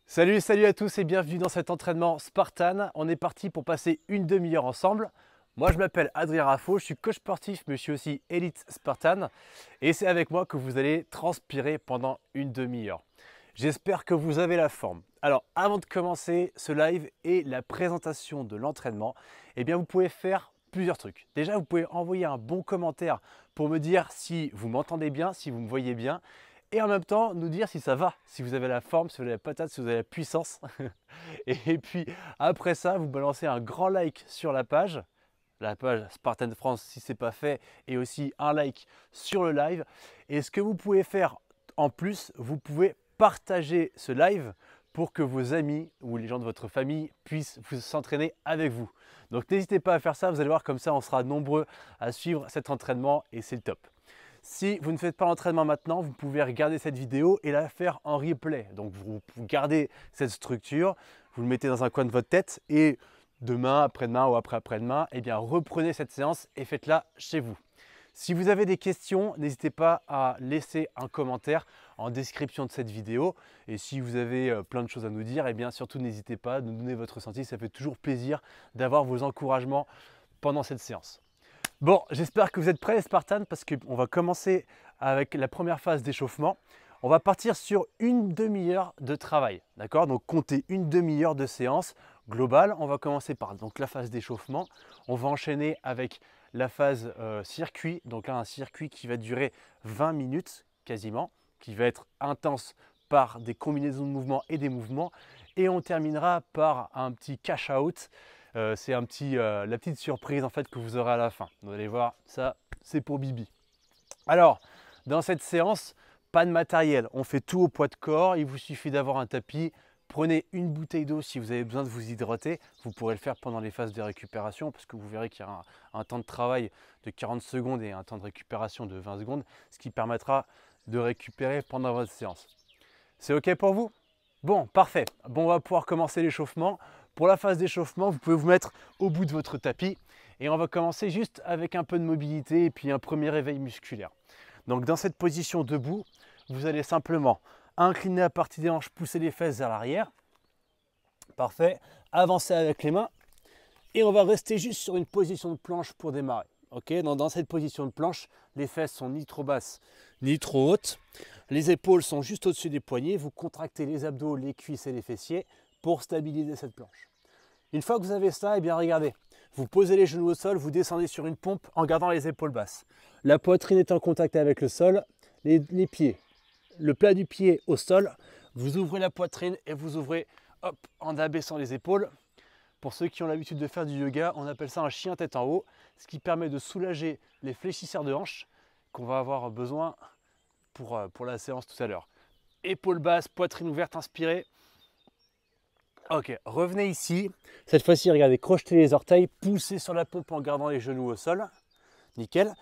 Salut, salut à tous et bienvenue dans cet entraînement Spartan. On est parti pour passer une demi-heure ensemble. Moi je m'appelle Adrien Raffo, je suis coach sportif mais je suis aussi Elite Spartan. Et c'est avec moi que vous allez transpirer pendant une demi-heure. J'espère que vous avez la forme. Alors avant de commencer ce live et la présentation de l'entraînement, eh bien vous pouvez faire plusieurs trucs. Déjà vous pouvez envoyer un bon commentaire pour me dire si vous m'entendez bien, si vous me voyez bien. Et en même temps, nous dire si ça va, si vous avez la forme, si vous avez la patate, si vous avez la puissance. Et puis après ça, vous balancez un grand like sur la page Spartan France si ce n'est pas fait, et aussi un like sur le live. Et ce que vous pouvez faire en plus, vous pouvez partager ce live pour que vos amis ou les gens de votre famille puissent s'entraîner avec vous. Donc n'hésitez pas à faire ça, vous allez voir, comme ça on sera nombreux à suivre cet entraînement et c'est le top. Si vous ne faites pas l'entraînement maintenant, vous pouvez regarder cette vidéo et la faire en replay. Donc vous gardez cette structure, vous le mettez dans un coin de votre tête et demain, après-demain ou après-après-demain, eh bien reprenez cette séance et faites-la chez vous. Si vous avez des questions, n'hésitez pas à laisser un commentaire en description de cette vidéo. Et si vous avez plein de choses à nous dire, eh bien surtout n'hésitez pas à nous donner votre ressenti. Ça fait toujours plaisir d'avoir vos encouragements pendant cette séance. Bon, j'espère que vous êtes prêts les Spartans parce qu'on va commencer avec la première phase d'échauffement. On va partir sur une demi-heure de travail, d'accord? Donc comptez une demi-heure de séance globale. On va commencer par donc, la phase d'échauffement. On va enchaîner avec la phase circuit, donc là un circuit qui va durer 20 minutes quasiment, qui va être intense par des combinaisons de mouvements et des mouvements. Et on terminera par un petit cash out. C'est la petite surprise en fait que vous aurez à la fin. Vous allez voir, ça c'est pour Bibi. Alors, dans cette séance, pas de matériel. On fait tout au poids de corps. Il vous suffit d'avoir un tapis. Prenez une bouteille d'eau si vous avez besoin de vous hydrater. Vous pourrez le faire pendant les phases de récupération parce que vous verrez qu'il y a un temps de travail de 40 secondes et un temps de récupération de 20 secondes, ce qui permettra de récupérer pendant votre séance. C'est OK pour vous? Bon, parfait. Bon, on va pouvoir commencer l'échauffement. Pour la phase d'échauffement, vous pouvez vous mettre au bout de votre tapis et on va commencer juste avec un peu de mobilité et puis un premier réveil musculaire. Donc dans cette position debout, vous allez simplement incliner la partie des hanches, pousser les fesses vers l'arrière. Parfait. Avancer avec les mains et on va rester juste sur une position de planche pour démarrer. Ok, donc dans cette position de planche, les fesses sont ni trop basses ni trop hautes. Les épaules sont juste au-dessus des poignets. Vous contractez les abdos, les cuisses et les fessiers pour stabiliser cette planche. Une fois que vous avez ça, eh bien regardez, vous posez les genoux au sol, vous descendez sur une pompe en gardant les épaules basses. La poitrine est en contact avec le sol, les pieds, le plat du pied au sol. Vous ouvrez la poitrine et vous ouvrez hop, en abaissant les épaules. Pour ceux qui ont l'habitude de faire du yoga, on appelle ça un chien tête en haut, ce qui permet de soulager les fléchisseurs de hanches qu'on va avoir besoin pour la séance tout à l'heure. Épaules basses, poitrine ouverte, inspirez. Ok, revenez ici. Cette fois-ci, regardez, crochetez les orteils, poussez sur la pompe en gardant les genoux au sol. Nickel.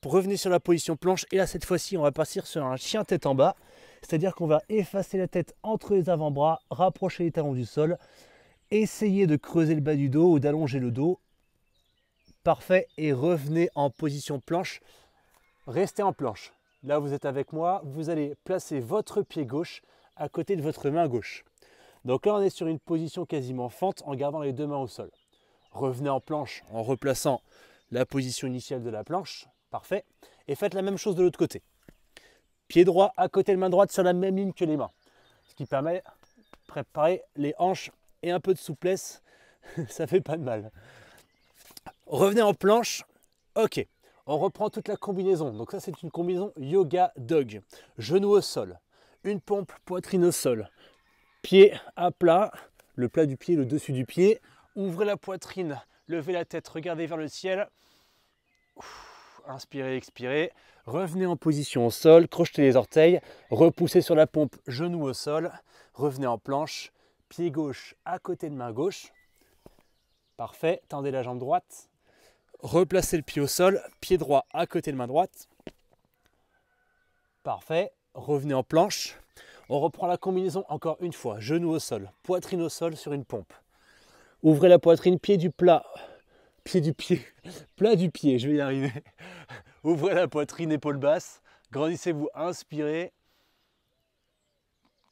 Revenez sur la position planche et là, cette fois-ci, on va partir sur un chien tête en bas. C'est-à-dire qu'on va effacer la tête entre les avant-bras, rapprocher les talons du sol. Essayez de creuser le bas du dos ou d'allonger le dos. Parfait. Et revenez en position planche. Restez en planche. Là, vous êtes avec moi. Vous allez placer votre pied gauche à côté de votre main gauche. Donc là, on est sur une position quasiment fente en gardant les deux mains au sol. Revenez en planche en replaçant la position initiale de la planche. Parfait. Et faites la même chose de l'autre côté. Pied droit à côté de main droite sur la même ligne que les mains. Ce qui permet de préparer les hanches et un peu de souplesse. Ça fait pas de mal. Revenez en planche. Ok. On reprend toute la combinaison. Donc ça, c'est une combinaison yoga dog. Genoux au sol. Une pompe, poitrine au sol. Pied à plat, le plat du pied, le dessus du pied. Ouvrez la poitrine, levez la tête, regardez vers le ciel. Inspirez, expirez. Revenez en position au sol, crochetez les orteils. Repoussez sur la pompe, genoux au sol. Revenez en planche, pied gauche à côté de main gauche. Parfait, tendez la jambe droite. Replacez le pied au sol, pied droit à côté de main droite. Parfait, revenez en planche. On reprend la combinaison encore une fois. Genoux au sol, poitrine au sol sur une pompe. Ouvrez la poitrine, pied du plat. Pied du pied. Plat du pied, je vais y arriver. Ouvrez la poitrine, épaules basses. Grandissez-vous, inspirez.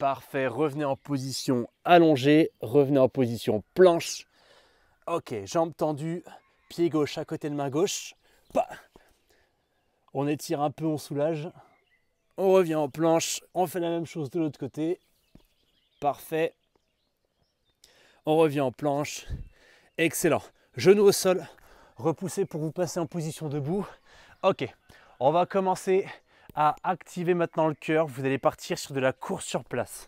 Parfait, revenez en position allongée, revenez en position planche. Ok, jambes tendues, pied gauche à côté de main gauche. Bah. On étire un peu, on soulage. On revient en planche, on fait la même chose de l'autre côté. Parfait. On revient en planche. Excellent. Genou au sol, repoussez pour vous passer en position debout. Ok, on va commencer à activer maintenant le cœur. Vous allez partir sur de la course sur place.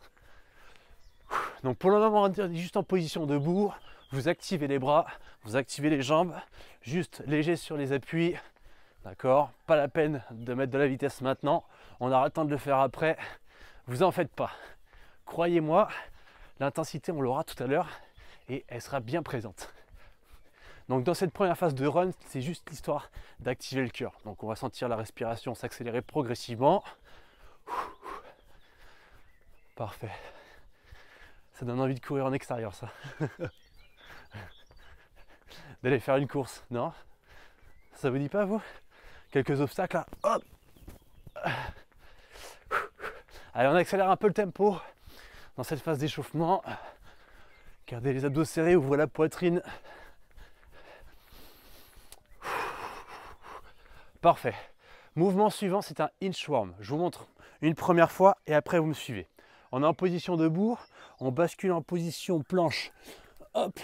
Donc pour le moment, on est juste en position debout. Vous activez les bras, vous activez les jambes. Juste léger sur les appuis. D'accord? Pas la peine de mettre de la vitesse maintenant. On aura le temps de le faire après. Vous en faites pas. Croyez-moi, l'intensité, on l'aura tout à l'heure et elle sera bien présente. Donc dans cette première phase de run, c'est juste l'histoire d'activer le cœur. Donc on va sentir la respiration s'accélérer progressivement. Parfait. Ça donne envie de courir en extérieur, ça. D'aller faire une course, non? Ça vous dit pas, vous? Quelques obstacles là. Hop. Allez, on accélère un peu le tempo dans cette phase d'échauffement. Gardez les abdos serrés, ouvrez la poitrine. Parfait. Mouvement suivant, c'est un inchworm. Je vous montre une première fois et après vous me suivez. On est en position debout, on bascule en position planche. Hop.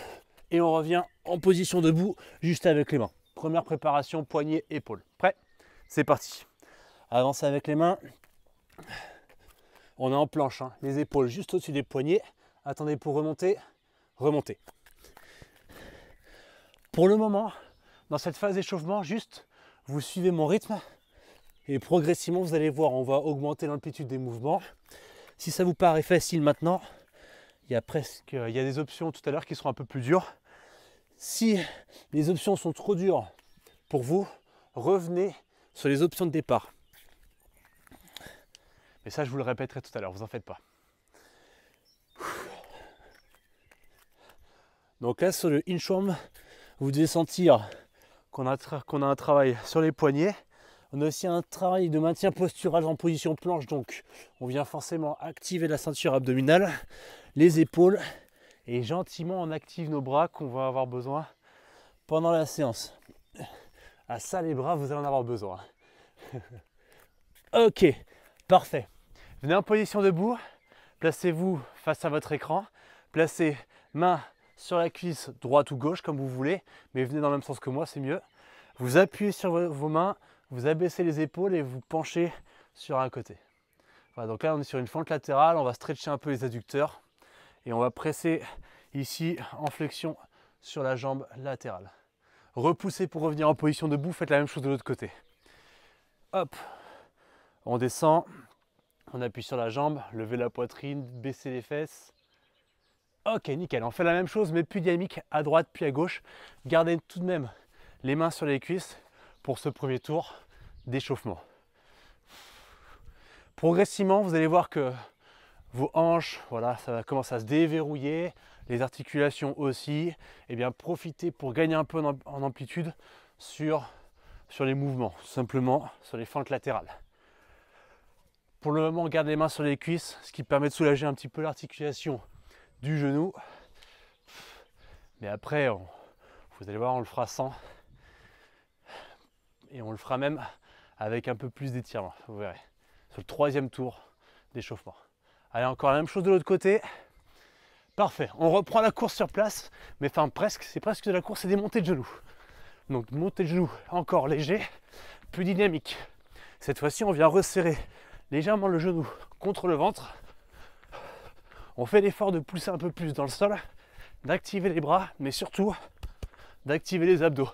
Et on revient en position debout, juste avec les mains. Première préparation, poignet, épaule. Prêt? C'est parti. Avancez avec les mains. On est en planche, hein. Les épaules juste au-dessus des poignets. Attendez pour remonter. Remontez. Pour le moment, dans cette phase d'échauffement, juste vous suivez mon rythme et progressivement vous allez voir, on va augmenter l'amplitude des mouvements. Si ça vous paraît facile maintenant, il y a des options tout à l'heure qui seront un peu plus dures. Si les options sont trop dures pour vous, revenez sur les options de départ. Mais ça, je vous le répéterai tout à l'heure, vous en faites pas. Donc là, sur le inchworm, vous devez sentir qu'on a un travail sur les poignets. On a aussi un travail de maintien postural en position planche. Donc, on vient forcément activer la ceinture abdominale, les épaules. Et gentiment, on active nos bras qu'on va avoir besoin pendant la séance. Ah ça, les bras, vous allez en avoir besoin. Ok, parfait. Venez en position debout. Placez-vous face à votre écran. Placez main sur la cuisse, droite ou gauche, comme vous voulez. Mais venez dans le même sens que moi, c'est mieux. Vous appuyez sur vos mains, vous abaissez les épaules et vous penchez sur un côté. Voilà, donc là, on est sur une fente latérale. On va stretcher un peu les adducteurs. Et on va presser ici en flexion sur la jambe latérale. Repoussez pour revenir en position debout. Faites la même chose de l'autre côté. Hop, on descend. On appuie sur la jambe, levez la poitrine, baissez les fesses. Ok, nickel. On fait la même chose, mais plus dynamique, à droite puis à gauche. Gardez tout de même les mains sur les cuisses pour ce premier tour d'échauffement. Progressivement, vous allez voir que vos hanches, voilà, ça va commencer à se déverrouiller, les articulations aussi. Et bien, profitez pour gagner un peu en amplitude sur les mouvements, simplement sur les fentes latérales. Pour le moment, on garde les mains sur les cuisses, ce qui permet de soulager un petit peu l'articulation du genou. Mais après, vous allez voir, on le fera sans. Et on le fera même avec un peu plus d'étirement, vous verrez. Sur le troisième tour d'échauffement. Allez, encore la même chose de l'autre côté. Parfait, on reprend la course sur place, mais enfin presque, c'est presque de la course, c'est des montées de genoux. Donc montée de genoux encore léger, plus dynamique. Cette fois-ci, on vient resserrer légèrement le genou contre le ventre. On fait l'effort de pousser un peu plus dans le sol, d'activer les bras, mais surtout d'activer les abdos.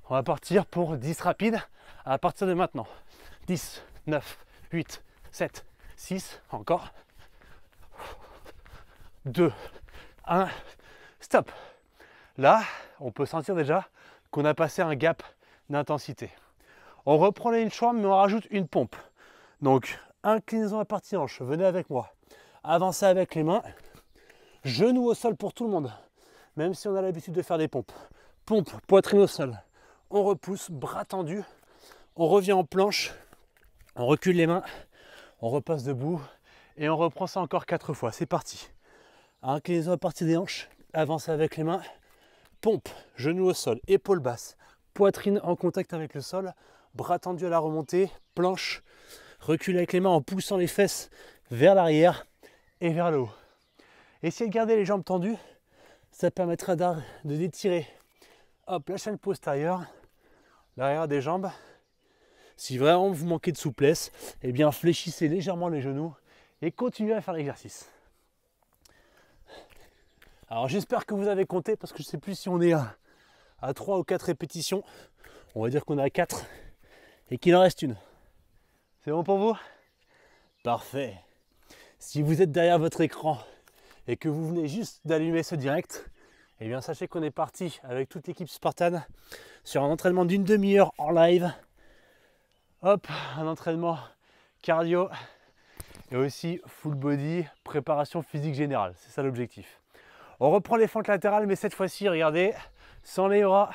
On va partir pour 10 rapides à partir de maintenant. 10, 9, 8, 7, 6, encore. 2, 1, stop. Là, on peut sentir déjà qu'on a passé un gap d'intensité. On reprend les inchworm, mais on rajoute une pompe. Donc, inclinaison à partie hanche, venez avec moi. Avancez avec les mains. Genoux au sol pour tout le monde. Même si on a l'habitude de faire des pompes. Pompe, poitrine au sol. On repousse, bras tendus. On revient en planche. On recule les mains. On repasse debout et on reprend ça encore 4 fois. C'est parti. Inclinaison à partir des hanches, avancez avec les mains, pompe, genou au sol, épaules basses, poitrine en contact avec le sol, bras tendus à la remontée, planche, recule avec les mains en poussant les fesses vers l'arrière et vers le haut. Essayez de garder les jambes tendues, ça permettra de d'étirer la chaîne postérieure, l'arrière des jambes. Si vraiment vous manquez de souplesse, eh bien fléchissez légèrement les genoux et continuez à faire l'exercice. Alors j'espère que vous avez compté parce que je ne sais plus si on est à 3 ou 4 répétitions. On va dire qu'on est à 4 et qu'il en reste une. C'est bon pour vous? Parfait. Si vous êtes derrière votre écran et que vous venez juste d'allumer ce direct, eh bien sachez qu'on est parti avec toute l'équipe Spartan sur un entraînement d'une demi-heure en live. Hop, un entraînement cardio et aussi full body, préparation physique générale. C'est ça l'objectif. On reprend les fentes latérales, mais cette fois-ci, regardez, sans les bras,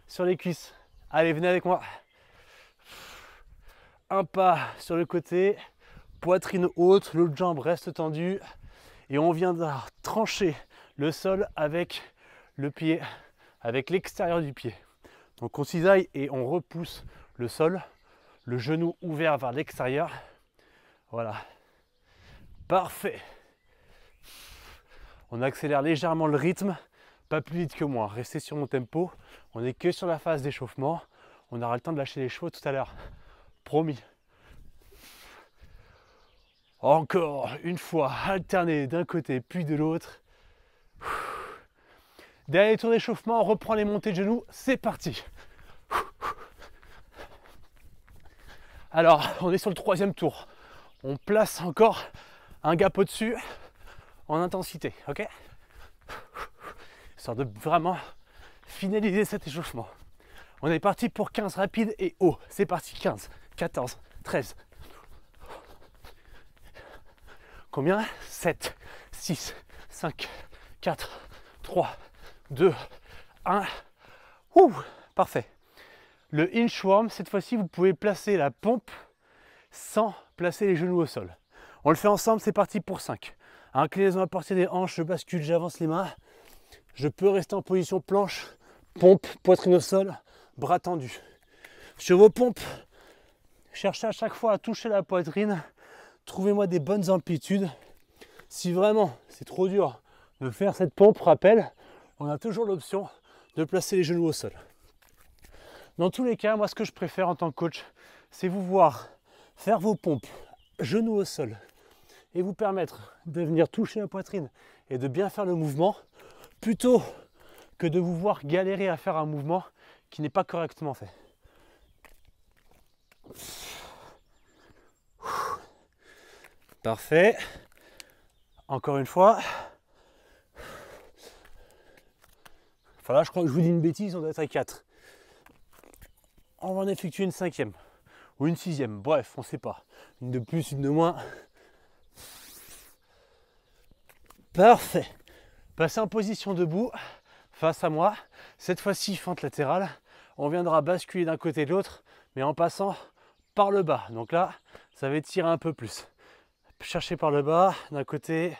sur les cuisses. Allez, venez avec moi. Un pas sur le côté, poitrine haute, l'autre jambe reste tendue. Et on vient de trancher le sol avec le pied, avec l'extérieur du pied. Donc on cisaille et on repousse le sol, le genou ouvert vers l'extérieur. Voilà. Parfait. On accélère légèrement le rythme, pas plus vite que moi. Restez sur mon tempo. On n'est que sur la phase d'échauffement. On aura le temps de lâcher les chevaux tout à l'heure. Promis. Encore une fois, alternez d'un côté puis de l'autre. Dernier tour d'échauffement, on reprend les montées de genoux. C'est parti. Alors, on est sur le 3e tour. On place encore un gap au-dessus en intensité, ok? Histoire de vraiment finaliser cet échauffement. On est parti pour 15 rapides et haut. C'est parti, 15, 14, 13. Combien? 7, 6, 5, 4, 3, 2, 1. Ouh, parfait. Le inchworm, cette fois-ci, vous pouvez placer la pompe sans placer les genoux au sol. On le fait ensemble, c'est parti pour 5. Inclinaison à partir des hanches, je bascule, j'avance les mains. Je peux rester en position planche, pompe, poitrine au sol, bras tendus. Sur vos pompes, cherchez à chaque fois à toucher la poitrine. Trouvez-moi des bonnes amplitudes. Si vraiment c'est trop dur de faire cette pompe, rappel, on a toujours l'option de placer les genoux au sol. Dans tous les cas, moi ce que je préfère en tant que coach, c'est vous voir faire vos pompes, genoux au sol, et vous permettre de venir toucher la poitrine et de bien faire le mouvement, plutôt que de vous voir galérer à faire un mouvement qui n'est pas correctement fait. Parfait. Encore une fois. Enfin là, je crois que je vous dis une bêtise, on doit être à 4. On va en effectuer une 5e ou une 6e, bref, on ne sait pas. Une de plus, une de moins. Parfait. Passez en position debout, face à moi. Cette fois-ci, fente latérale. On viendra basculer d'un côté et de l'autre, mais en passant par le bas. Donc là, ça va étirer un peu plus. Cherchez par le bas, d'un côté,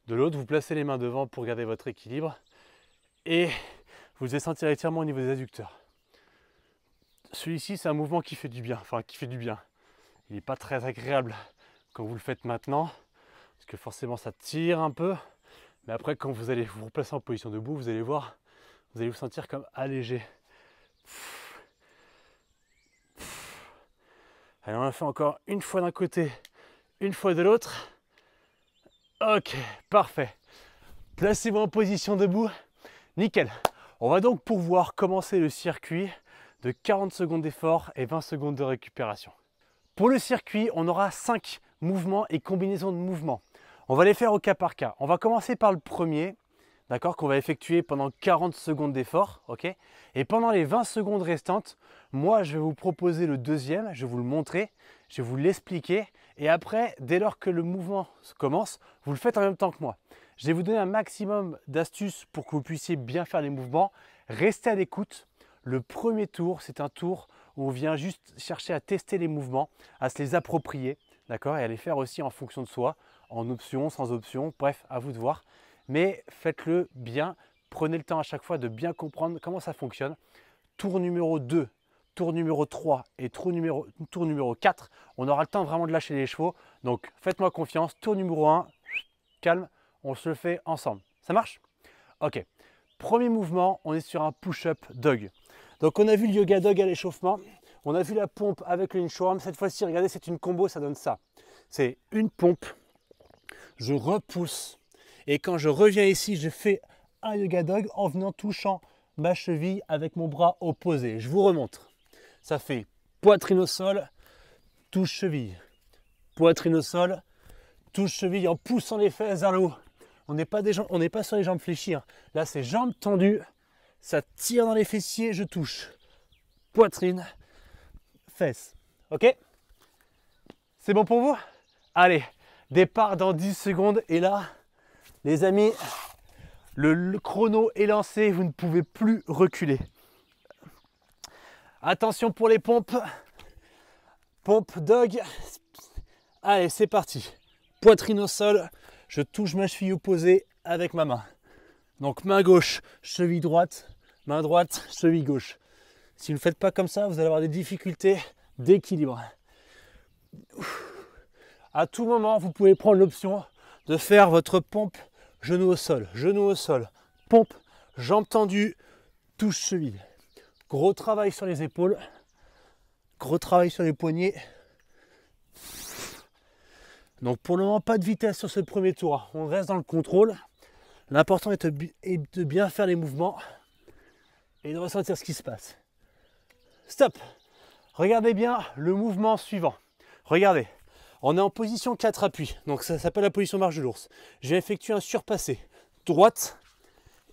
de l'autre. Vous placez les mains devant pour garder votre équilibre. Et vous allez sentir l'étirement au niveau des adducteurs. Celui-ci, c'est un mouvement qui fait du bien. Enfin, qui fait du bien. Il n'est pas très agréable quand vous le faites maintenant, parce que forcément, ça tire un peu. Mais après, quand vous allez vous replacer en position debout, vous allez voir, vous allez vous sentir comme allégé. Allez, on en fait encore une fois d'un côté, une fois de l'autre. Ok, parfait. Placez-vous en position debout. Nickel. On va donc pouvoir commencer le circuit de 40 secondes d'effort et 20 secondes de récupération. Pour le circuit, on aura 5 mouvements et combinaisons de mouvements. On va les faire au cas par cas. On va commencer par le premier, d'accord, qu'on va effectuer pendant 40 secondes d'effort, ok. Et pendant les 20 secondes restantes, moi, je vais vous proposer le deuxième, je vais vous le montrer, je vais vous l'expliquer. Et après, dès lors que le mouvement commence, vous le faites en même temps que moi. Je vais vous donner un maximum d'astuces pour que vous puissiez bien faire les mouvements. Restez à l'écoute. Le premier tour, c'est un tour où on vient juste chercher à tester les mouvements, à se les approprier. d'accord, et à les faire aussi en fonction de soi, en option, sans option, bref, à vous de voir. Mais faites-le bien, prenez le temps à chaque fois de bien comprendre comment ça fonctionne. Tour numéro 2, tour numéro 3 et tour numéro 4, on aura le temps vraiment de lâcher les chevaux. Donc faites-moi confiance, tour numéro 1, calme, on se le fait ensemble. Ça marche? Ok. Premier mouvement, on est sur un push-up dog. Donc on a vu le yoga dog à l'échauffement, on a vu la pompe avec le inchworm. Cette fois-ci, regardez, c'est une combo, ça donne ça. C'est une pompe, je repousse et quand je reviens ici, je fais un yoga dog en venant touchant ma cheville avec mon bras opposé. Je vous remontre. Ça fait poitrine au sol, touche cheville. Poitrine au sol, touche cheville en poussant les fesses vers le haut. On n'est pas sur les jambes fléchies. Hein. Là, c'est jambes tendues. Ça tire dans les fessiers, je touche. Poitrine, fesses. Ok? C'est bon pour vous? Allez, départ dans 10 secondes. Et là, les amis, le chrono est lancé. Vous ne pouvez plus reculer. Attention pour les pompes. Pompe dog. Allez, c'est parti. Poitrine au sol. Je touche ma cheville opposée avec ma main. Donc main gauche, cheville droite. Main droite, cheville gauche. Si vous ne faites pas comme ça, vous allez avoir des difficultés d'équilibre. À tout moment, vous pouvez prendre l'option de faire votre pompe genou au sol, pompe, jambes tendues, touche cheville. Gros travail sur les épaules, gros travail sur les poignets. Donc pour le moment, pas de vitesse sur ce premier tour. On reste dans le contrôle. L'important est de bien faire les mouvements et de ressentir ce qui se passe. Stop! Regardez bien le mouvement suivant. Regardez, on est en position 4 appuis. Donc ça s'appelle la position marche de l'ours. Je vais effectuer un surpassé. Droite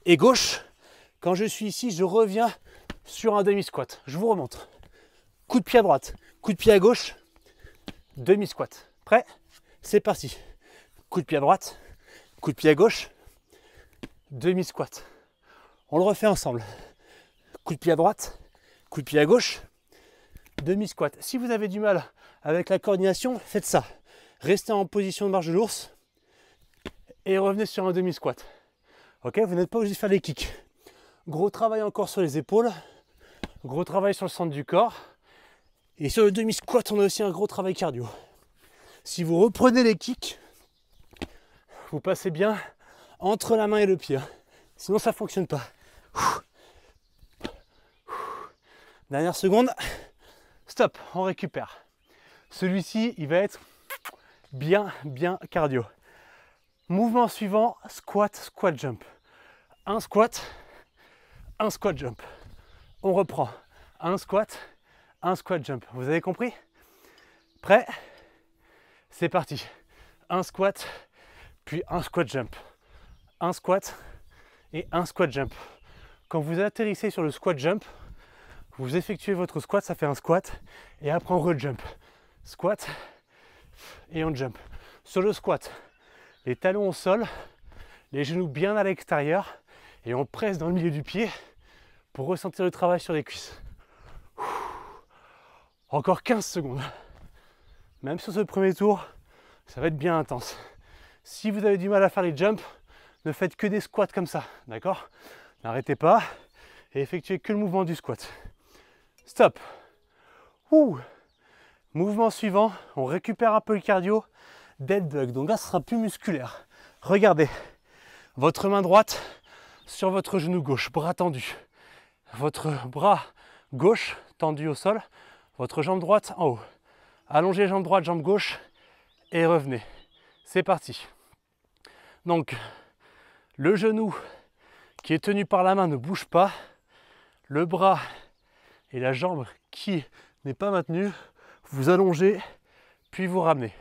et gauche. Quand je suis ici, je reviens sur un demi-squat. Je vous remontre. Coup de pied à droite, coup de pied à gauche, demi-squat. Prêt? C'est parti. Coup de pied à droite, coup de pied à gauche, demi-squat. On le refait ensemble. Coup de pied à droite, coup de pied à gauche, demi-squat. Si vous avez du mal avec la coordination, faites ça. Restez en position de marche de l'ours et revenez sur un demi-squat. Ok, vous n'êtes pas obligé de faire les kicks. Gros travail encore sur les épaules, gros travail sur le centre du corps. Et sur le demi-squat, on a aussi un gros travail cardio. Si vous reprenez les kicks, vous passez bien entre la main et le pied. Sinon, ça ne fonctionne pas. Dernière seconde. Stop, on récupère. Celui-ci, il va être bien cardio. Mouvement suivant, squat, squat, jump. Un squat jump. On reprend. Un squat jump. Vous avez compris? Prêt? C'est parti. Un squat, puis un squat jump. Un squat et un squat jump. Quand vous atterrissez sur le squat jump, vous effectuez votre squat, ça fait un squat, et après on re-jump. Squat et on jump. Sur le squat, les talons au sol, les genoux bien à l'extérieur, et on presse dans le milieu du pied pour ressentir le travail sur les cuisses. Encore 15 secondes. Même sur ce premier tour, ça va être bien intense. Si vous avez du mal à faire les jumps, ne faites que des squats comme ça, d'accord? N'arrêtez pas et effectuez que le mouvement du squat. Stop. Mouvement suivant, on récupère un peu le cardio. Dead bug, donc là ce sera plus musculaire. Regardez, votre main droite sur votre genou gauche, bras tendu. Votre bras gauche tendu au sol, votre jambe droite en haut. Allongez jambe droite, jambe gauche et revenez. C'est parti. Donc, le genou qui est tenu par la main ne bouge pas. Le bras et la jambe qui n'est pas maintenue, vous allongez, puis vous ramenez.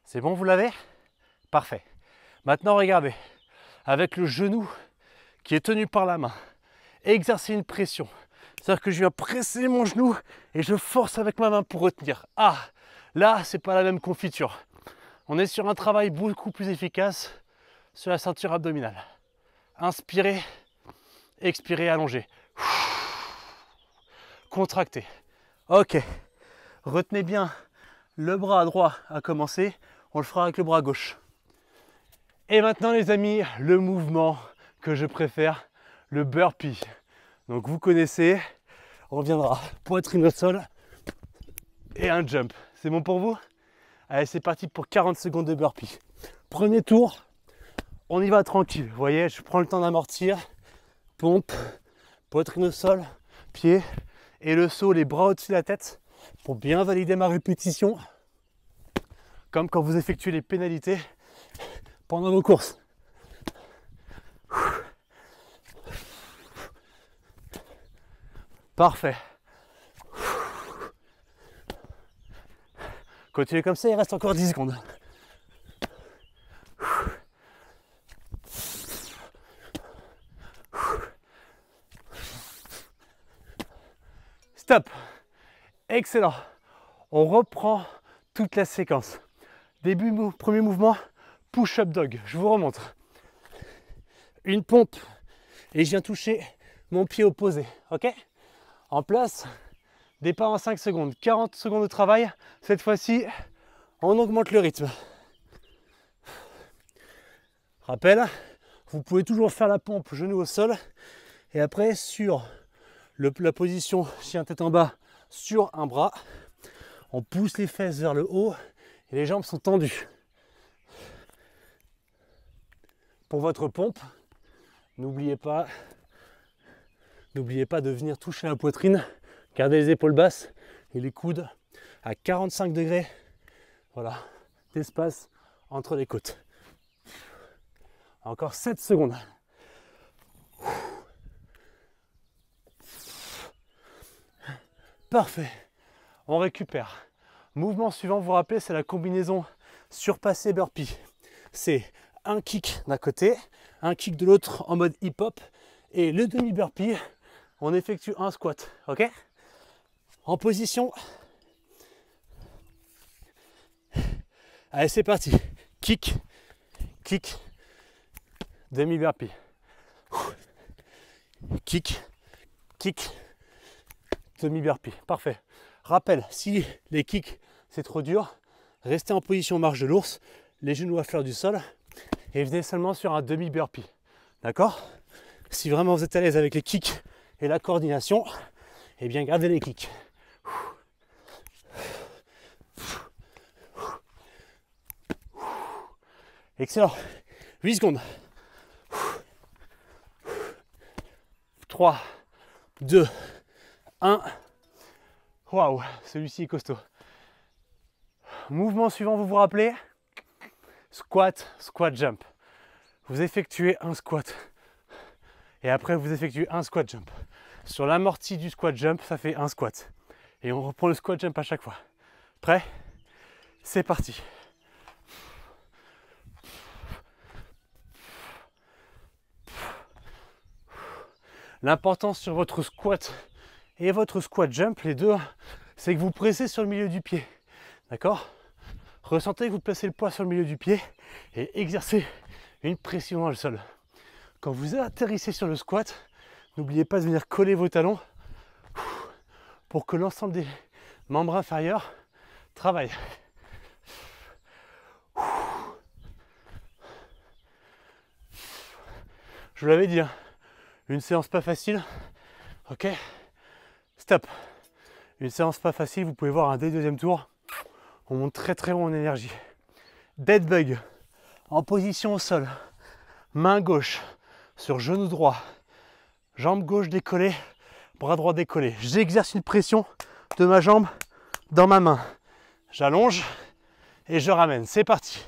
C'est bon, vous l'avez? Parfait. Maintenant, regardez, avec le genou qui est tenu par la main, exercez une pression. C'est-à-dire que je viens presser mon genou et je force avec ma main pour retenir. Ah, là, c'est pas la même confiture. On est sur un travail beaucoup plus efficace sur la ceinture abdominale. Inspirez, expirez, allongez. Contractez. Ok. Retenez bien Le bras droit a commencé, on le fera avec le bras gauche. Et maintenant les amis, le mouvement que je préfère, le burpee. Donc vous connaissez, on reviendra poitrine au sol et un jump. C'est bon pour vous? Allez, c'est parti pour 40 secondes de burpee. Premier tour, on y va tranquille. Vous voyez, je prends le temps d'amortir. Pompe, poitrine au sol, pied et le saut, les bras au-dessus de la tête pour bien valider ma répétition. Comme quand vous effectuez les pénalités pendant vos courses. Parfait. Continuez comme ça, il reste encore 10 secondes. Stop. Excellent. On reprend toute la séquence. Premier mouvement, push-up dog. Je vous remontre. Une pompe et je viens toucher mon pied opposé. Ok? En place. Départ en 5 secondes. 40 secondes de travail. Cette fois-ci, on augmente le rythme. Rappel, vous pouvez toujours faire la pompe genou au sol. Et après, sur la position chien tête en bas, sur un bras, on pousse les fesses vers le haut et les jambes sont tendues. Pour votre pompe, n'oubliez pas de venir toucher la poitrine, gardez les épaules basses et les coudes à 45 degrés, voilà, d'espace entre les côtes. Encore 7 secondes. Parfait. On récupère. Mouvement suivant, vous vous rappelez, c'est la combinaison surpassé burpee. C'est un kick d'un côté, un kick de l'autre en mode hip-hop et le demi-burpee, on effectue un squat. Ok? En position. Allez, c'est parti. Kick, kick, demi-burpee. Kick, kick, demi-burpee. Parfait. Rappel, si les kicks c'est trop dur, restez en position marche de l'ours, les genoux à fleur du sol et venez seulement sur un demi-burpee. D'accord? Si vraiment vous êtes à l'aise avec les kicks et la coordination, eh bien gardez les kicks. Excellent. 8 secondes. 3, 2, 1. Waouh, celui-ci est costaud. Mouvement suivant, vous vous rappelez? Squat, squat, jump. Vous effectuez un squat. Et après, vous effectuez un squat jump. Sur l'amorti du squat jump, ça fait un squat. Et on reprend le squat jump à chaque fois. Prêt? C'est parti. L'important sur votre squat et votre squat jump, les deux, c'est que vous pressez sur le milieu du pied. D'accord? Ressentez que vous placez le poids sur le milieu du pied et exercez une pression dans le sol. Quand vous atterrissez sur le squat, n'oubliez pas de venir coller vos talons pour que l'ensemble des membres inférieurs travaillent. Je vous l'avais dit, hein, une séance pas facile. Ok, stop. Une séance pas facile, vous pouvez voir un dès le deuxième tour. On monte très très haut en énergie. Dead bug, en position au sol. Main gauche sur genou droit. Jambe gauche décollée, bras droit décollé. J'exerce une pression de ma jambe dans ma main. J'allonge et je ramène. C'est parti.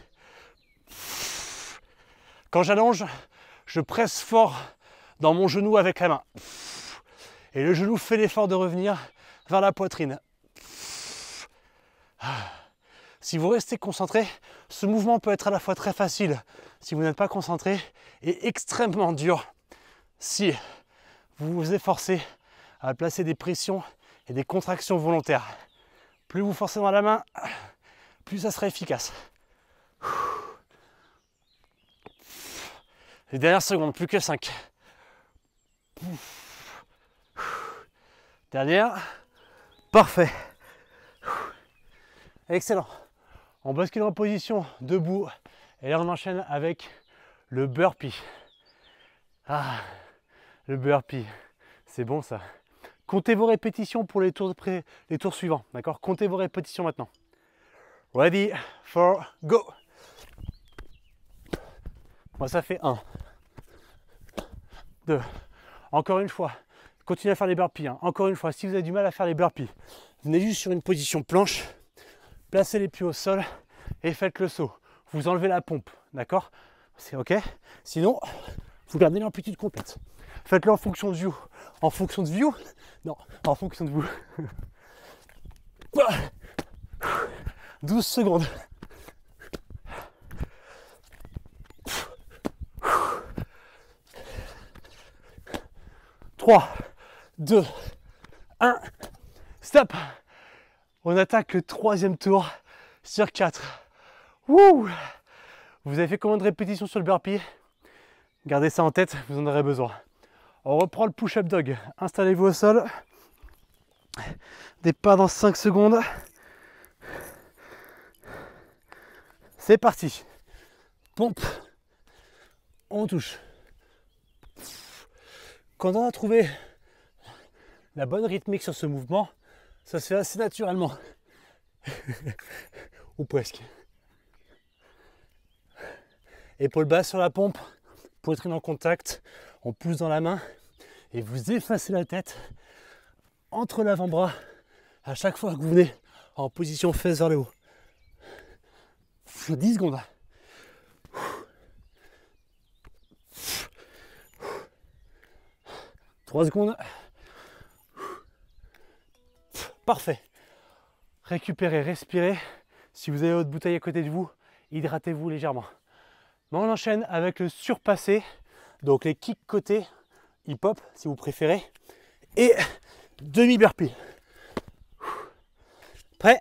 Quand j'allonge, je presse fort dans mon genou avec la main. Et le genou fait l'effort de revenir vers la poitrine. Si vous restez concentré, ce mouvement peut être à la fois très facile si vous n'êtes pas concentré et extrêmement dur si vous vous efforcez à placer des pressions et des contractions volontaires. Plus vous forcez dans la main, plus ça sera efficace. Les dernières secondes, plus que 5. Dernière. Parfait. Excellent. On bascule en position debout. Et là, on enchaîne avec le burpee. Ah, le burpee. C'est bon ça. Comptez vos répétitions pour les tours suivants. D'accord? Comptez vos répétitions maintenant. Ready, for, go. Moi, ça fait 1, 2. Encore une fois, continuez à faire les burpees. Hein. Encore une fois, si vous avez du mal à faire les burpees, venez juste sur une position planche, placez les pieds au sol et faites le saut. Vous enlevez la pompe, d'accord? C'est ok? Sinon, vous gardez l'amplitude complète. Faites-le en fonction de view. En fonction de view? Non, en fonction de vous. 12 secondes. 3, 2, 1, stop. On attaque le troisième tour sur 4. Wouh! Vous avez fait combien de répétitions sur le burpee? Gardez ça en tête, vous en aurez besoin. On reprend le push-up dog. Installez-vous au sol. Départ dans 5 secondes. C'est parti. Pompe. On touche. Quand on a trouvé la bonne rythmique sur ce mouvement, ça se fait assez naturellement. Ou presque. Épaule basse sur la pompe, poitrine en contact, on pousse dans la main et vous effacez la tête entre l'avant-bras à chaque fois que vous venez en position fesses vers le haut. 10 secondes. « 3 secondes. Parfait. Récupérez, respirez. Si vous avez votre bouteille à côté de vous, hydratez-vous légèrement. On enchaîne avec le surpassé, donc les kicks côté, hip-hop si vous préférez, et demi-burpee. Prêt?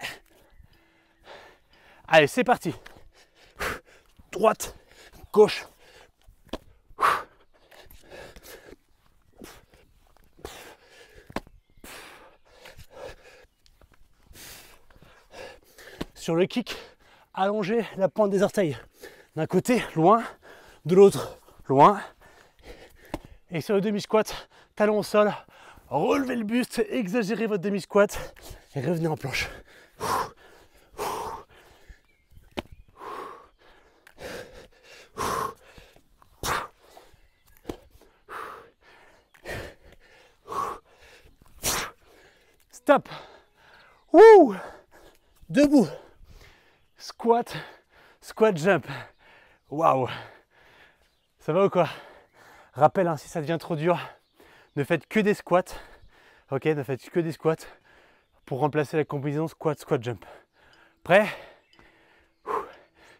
Allez, c'est parti. Droite, gauche. Sur le kick, allongez la pointe des orteils. D'un côté, loin, de l'autre, loin. Et sur le demi-squat, talon au sol, relevez le buste, exagérez votre demi-squat et revenez en planche. Stop. Wouh. Debout. Squat, squat jump. Waouh. Ça va ou quoi? Rappel, hein, si ça devient trop dur, ne faites que des squats. Ok, ne faites que des squats pour remplacer la combinaison squat, squat jump. Prêt?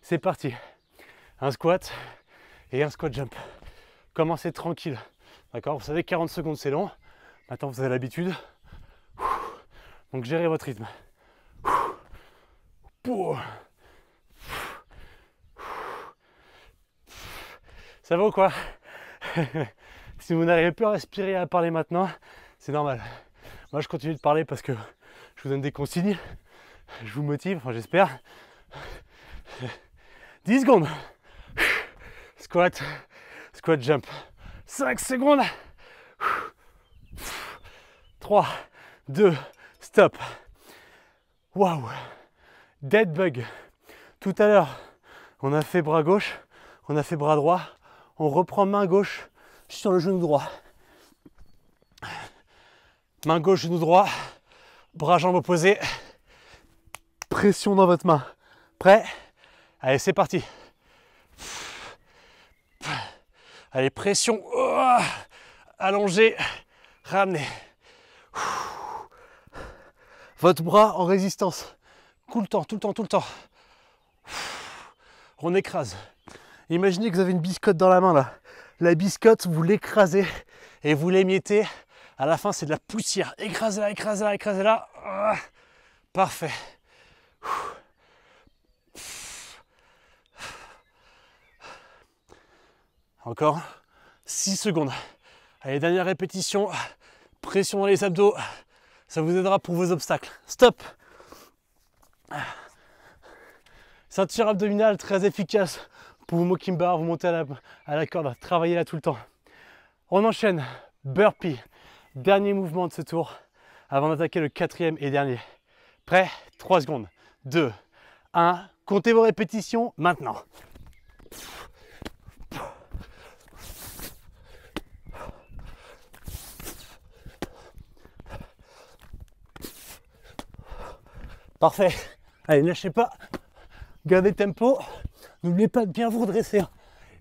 C'est parti. Un squat et un squat jump. Commencez tranquille. D'accord? Vous savez, 40 secondes c'est long. Maintenant vous avez l'habitude. Donc gérez votre rythme. Ça va ou quoi? Si vous n'arrivez plus à respirer et à parler maintenant, c'est normal. Moi je continue de parler parce que je vous donne des consignes. Je vous motive, enfin j'espère. 10 secondes. Squat, squat jump. 5 secondes. 3, 2, stop. Waouh. Dead bug. Tout à l'heure, on a fait bras gauche, on a fait bras droit. On reprend main gauche sur le genou droit. Main gauche, genou droit. Bras, jambes opposées. Pression dans votre main. Prêt? Allez, c'est parti. Allez, pression. Oh, allongé. Ramenez. Votre bras en résistance. Tout le temps, tout le temps, tout le temps. On écrase. Imaginez que vous avez une biscotte dans la main là. La biscotte, vous l'écrasez et vous l'émiettez. À la fin, c'est de la poussière. Écrasez-la, écrasez-la, écrasez-la. Ah, parfait. Encore 6 secondes. Allez, dernière répétition. Pression dans les abdos. Ça vous aidera pour vos obstacles. Stop. Ceinture abdominale très efficace pour vous mocking-bar, vous montez à la corde, travaillez là tout le temps. On enchaîne, burpee, dernier mouvement de ce tour avant d'attaquer le quatrième et dernier. Prêt? 3 secondes, 2, 1, comptez vos répétitions maintenant. Parfait. Allez, ne lâchez pas. Gardez le tempo. N'oubliez pas de bien vous redresser.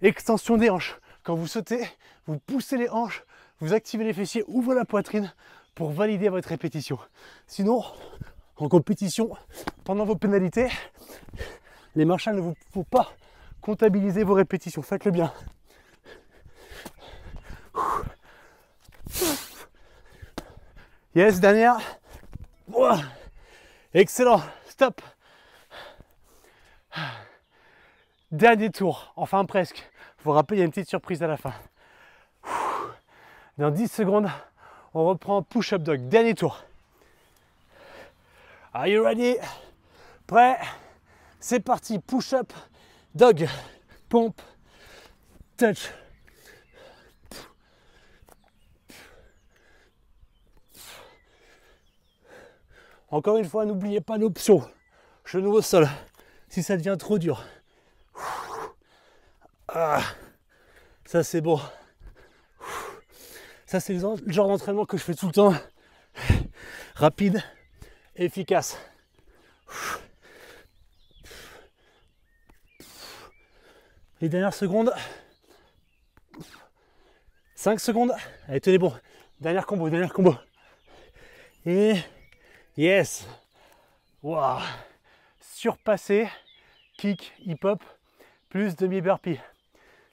Extension des hanches. Quand vous sautez, vous poussez les hanches, vous activez les fessiers, ouvrez la poitrine pour valider votre répétition. Sinon, en compétition, pendant vos pénalités, les marshals ne vous font pas comptabiliser vos répétitions. Faites-le bien. Yes, dernière. Excellent. Stop. Dernier tour, enfin presque. Vous vous rappelez, il y a une petite surprise à la fin. Dans 10 secondes, on reprend push-up dog. Dernier tour. Are you ready? Prêt? C'est parti. Push-up dog. Pompe. Touch. Encore une fois, n'oubliez pas l'option. Genou au sol. Si ça devient trop dur. Ah, ça c'est bon. Ça c'est le genre d'entraînement que je fais tout le temps. Rapide, efficace. Les dernières secondes. 5 secondes. Allez, tenez bon. Dernière combo, dernière combo. Et yes. Wow. Surpassé. Kick, hip-hop, plus demi-burpee.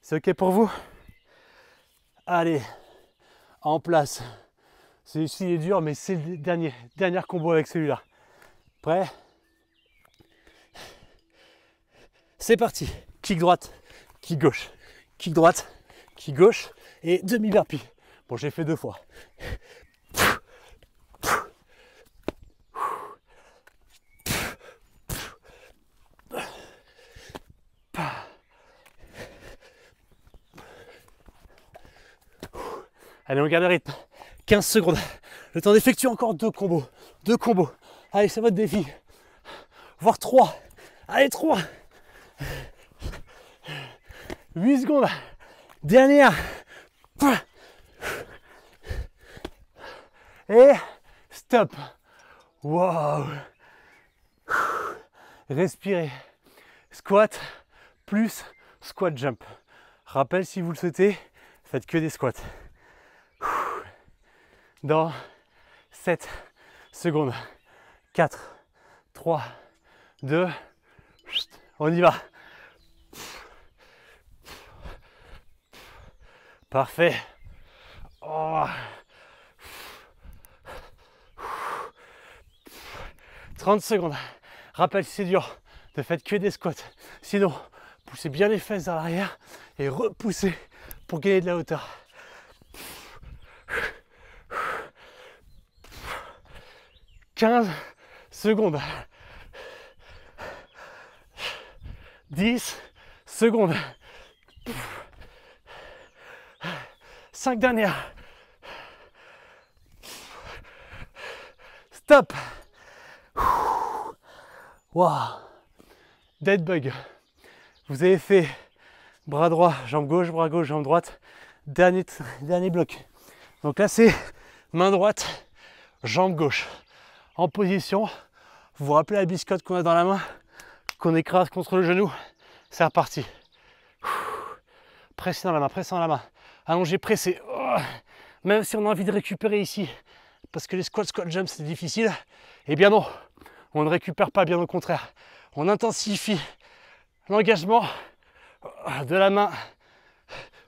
C'est ok pour vous? Allez, en place. Celui-ci est dur, mais c'est le dernier combo avec celui-là. Prêt? C'est parti. Kick droite, kick gauche, kick droite, kick gauche et demi-burpee. Bon, j'ai fait 2 fois. Allez, on garde le rythme. 15 secondes. Le temps d'effectuer encore 2 combos. 2 combos. Allez, c'est votre défi. Voire 3. Allez, 3. 8 secondes. Dernière. Et stop. Wow. Respirez. Squat plus squat jump. Rappel, si vous le souhaitez, faites que des squats. Dans 7 secondes. 4, 3, 2, on y va. Parfait. Oh. 30 secondes. Rappel, si c'est dur, ne faites que des squats. Sinon, poussez bien les fesses vers l'arrière et repoussez pour gagner de la hauteur. 15 secondes. 10 secondes. 5 dernières. Stop. Wow. Dead bug. Vous avez fait bras droit, jambe gauche, jambe droite. Dernier bloc. Donc là, c'est main droite, jambe gauche. En position, vous vous rappelez la biscotte qu'on a dans la main, qu'on écrase contre le genou. C'est reparti. Pressez dans la main, pressez dans la main. Allongez, pressez. Oh. Même si on a envie de récupérer ici, parce que les squat jump c'est difficile, eh bien non, on ne récupère pas, bien au contraire. On intensifie l'engagement de la main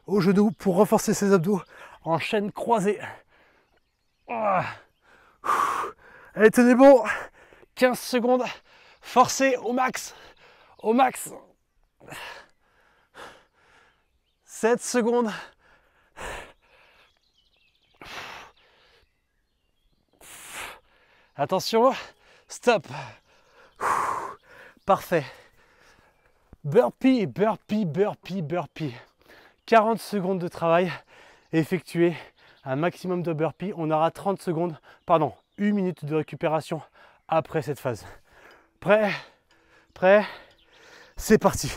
au genou pour renforcer ses abdos en chaîne croisée. Oh. Allez, tenez bon. 15 secondes. Forcez au max. Au max. 7 secondes. Attention. Stop. Parfait. Burpee, burpee, burpee, burpee. 40 secondes de travail effectué, un maximum de burpee. On aura 30 secondes, pardon, 1 minute de récupération après cette phase. Prêt? Prêt? C'est parti.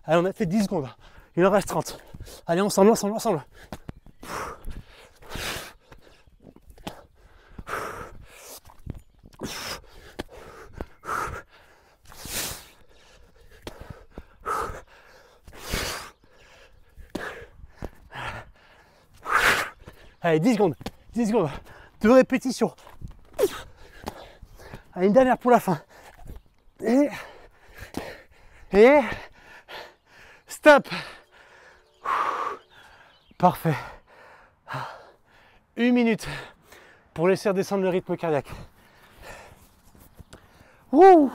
Allez, on a fait 10 secondes. Il en reste 30. Allez, ensemble, ensemble, ensemble. Allez, 10 secondes. 10 secondes. 2 répétitions. Allez, une dernière pour la fin. Et stop. Parfait. 1 minute pour laisser redescendre le rythme cardiaque. Wouh!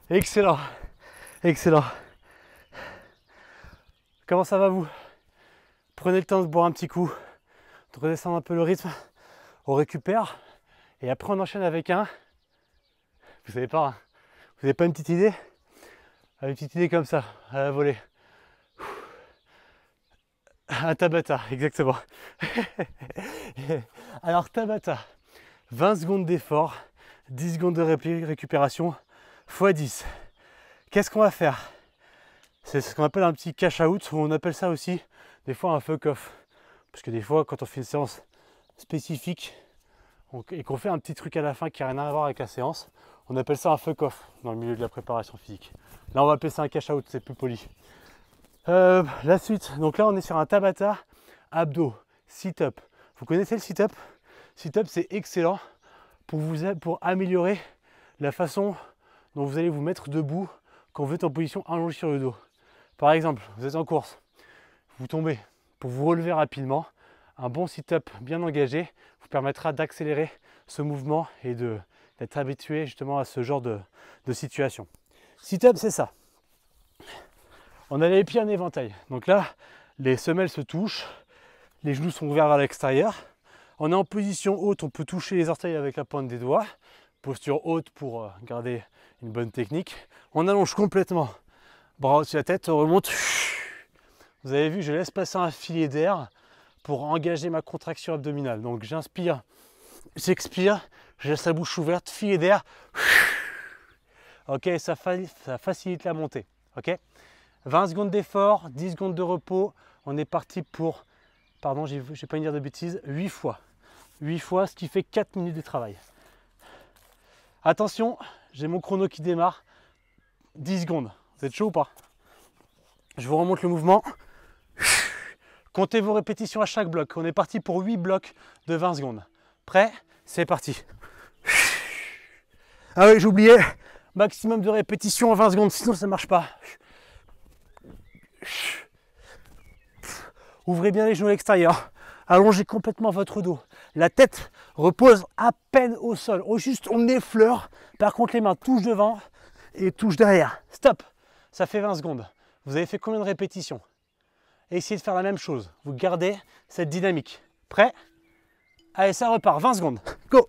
Excellent. Excellent. Comment ça va vous? Prenez le temps de boire un petit coup, de redescendre un peu le rythme. On récupère et après on enchaîne avec un. Vous savez pas, hein, vous n'avez pas une petite idée? Une petite idée comme ça, à la volée. Un Tabata, exactement. Alors Tabata, 20 secondes d'effort, 10 secondes de récupération, x 10. Qu'est-ce qu'on va faire? C'est ce qu'on appelle un petit cash out, ou on appelle ça aussi des fois un fuck off. Parce que des fois, quand on fait une séance spécifique et qu'on fait un petit truc à la fin qui n'a rien à voir avec la séance, on appelle ça un fuck off dans le milieu de la préparation physique. Là, on va appeler ça un cash out, c'est plus poli. La suite, donc là on est sur un Tabata, abdos, sit-up. Vous connaissez le sit-up? Sit-up, c'est excellent pour améliorer la façon dont vous allez vous mettre debout quand vous êtes en position allongée sur le dos. Par exemple, vous êtes en course, vous tombez, pour vous relever rapidement, un bon sit-up bien engagé vous permettra d'accélérer ce mouvement et d'être habitué justement à ce genre de situation. Sit-up, c'est ça. On a les pieds en éventail. Donc là, les semelles se touchent, les genoux sont ouverts vers l'extérieur. On est en position haute, on peut toucher les orteils avec la pointe des doigts. Posture haute pour garder une bonne technique. On allonge complètement. Bras au-dessus de la tête, on remonte. Vous avez vu, je laisse passer un filet d'air pour engager ma contraction abdominale. Donc j'inspire, j'expire, je laisse la bouche ouverte, filet d'air. Ok, ça facilite la montée. Ok. 20 secondes d'effort, 10 secondes de repos. On est parti pour, pardon, j'ai pas une dire de bêtises, 8 fois. 8 fois, ce qui fait 4 minutes de travail. Attention, j'ai mon chrono qui démarre. 10 secondes. Vous êtes chaud ou pas? Je vous remonte le mouvement. Comptez vos répétitions à chaque bloc. On est parti pour 8 blocs de 20 secondes. Prêt? C'est parti. Ah oui, j'oubliais. Maximum de répétitions en 20 secondes, sinon ça ne marche pas. Ouvrez bien les genoux à l'extérieur. Allongez complètement votre dos. La tête repose à peine au sol. Juste on effleure. Par contre les mains touchent devant et touchent derrière. Stop. Ça fait 20 secondes. Vous avez fait combien de répétitions? Essayez de faire la même chose. Vous gardez cette dynamique. Prêt? Allez, ça repart. 20 secondes. Go.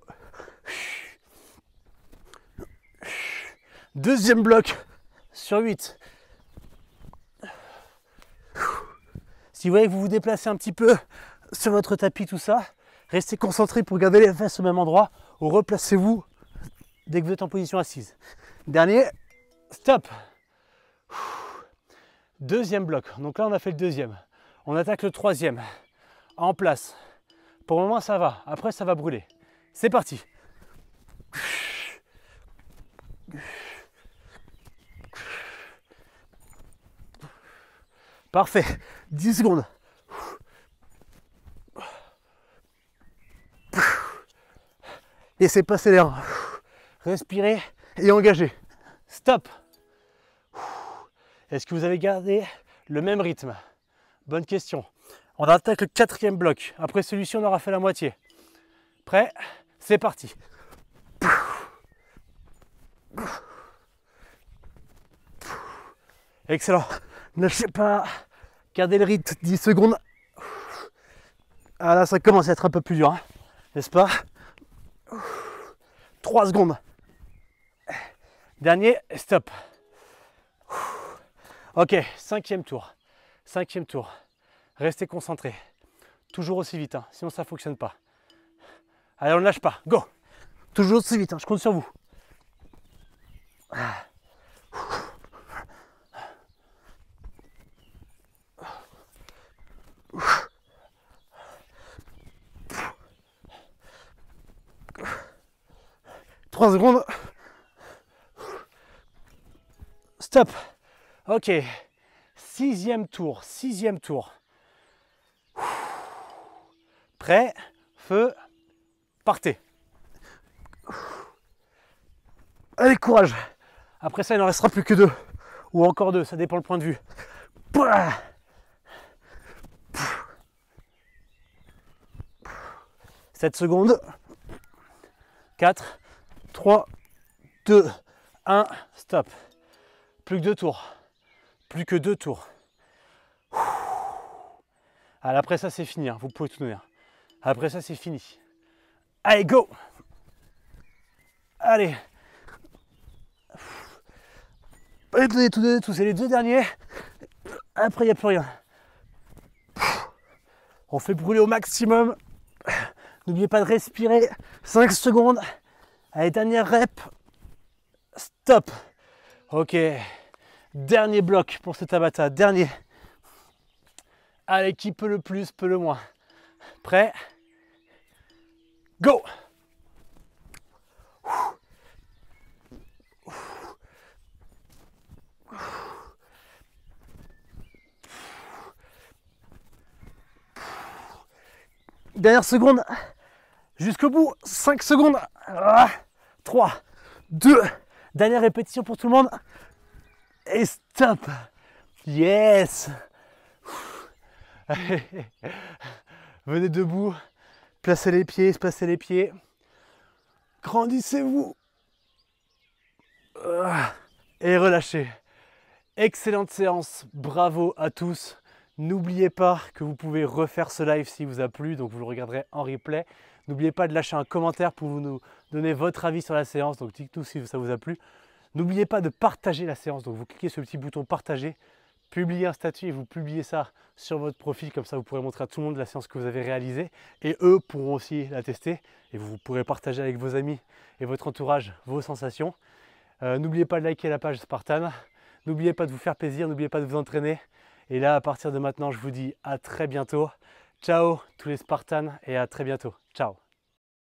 Deuxième bloc sur 8. Si vous voyez que vous vous déplacez un petit peu sur votre tapis, tout ça, restez concentré pour garder les fesses au même endroit ou replacez-vous dès que vous êtes en position assise. Dernier, stop. Deuxième bloc. Donc là, on a fait le deuxième. On attaque le troisième. En place. Pour le moment, ça va. Après, ça va brûler. C'est parti. Parfait. 10 secondes. Laissez passer l'air. Respirez et engagez. Stop. Est-ce que vous avez gardé le même rythme? Bonne question. On attaque le quatrième bloc. Après celui-ci, on aura fait la moitié. Prêt? C'est parti. Excellent. Ne lâchez pas. Gardez le rythme. 10 secondes. Ah là, ça commence à être un peu plus dur, hein, n'est-ce pas? 3 secondes. Dernier, stop. Ok, cinquième tour. Cinquième tour. Restez concentrés. Toujours aussi vite, hein, sinon ça ne fonctionne pas. Allez, on ne lâche pas. Go! Toujours aussi vite, hein, je compte sur vous. Trois secondes. Stop. Ok. Sixième tour. Sixième tour. Prêt. Feu. Partez. Allez, courage. Après ça, il n'en restera plus que 2. Ou encore 2, ça dépend le point de vue. 7 secondes. 4, 3, 2, 1, stop. Plus que 2 tours. Plus que 2 tours. Allez, après ça, c'est fini. Hein. Vous pouvez tout donner. Après ça, c'est fini. Allez, go! Allez. Allez, tout donner, tout. C'est les 2 derniers. Après, il n'y a plus rien. On fait brûler au maximum. N'oubliez pas de respirer. 5 secondes. Allez, dernière rep. Stop. Ok. Dernier bloc pour ce Tabata. Dernier. Allez, qui peut le plus, peut le moins. Prêt? Go! Dernière seconde. Jusqu'au bout. 5 secondes. 3, 2. Dernière répétition pour tout le monde. Et stop. Yes. Venez debout. Placez les pieds, espacez les pieds. Grandissez-vous. Et relâchez. Excellente séance. Bravo à tous. N'oubliez pas que vous pouvez refaire ce live s'il vous a plu, donc vous le regarderez en replay. N'oubliez pas de lâcher un commentaire pour nous donner votre avis sur la séance, donc dites-nous si ça vous a plu. N'oubliez pas de partager la séance, donc vous cliquez sur le petit bouton partager, publiez un statut et vous publiez ça sur votre profil, comme ça vous pourrez montrer à tout le monde la séance que vous avez réalisée et eux pourront aussi la tester et vous pourrez partager avec vos amis et votre entourage vos sensations. N'oubliez pas de liker la page Spartan, n'oubliez pas de vous faire plaisir, n'oubliez pas de vous entraîner. Et là, à partir de maintenant, je vous dis à très bientôt. Ciao tous les Spartans et à très bientôt. Ciao.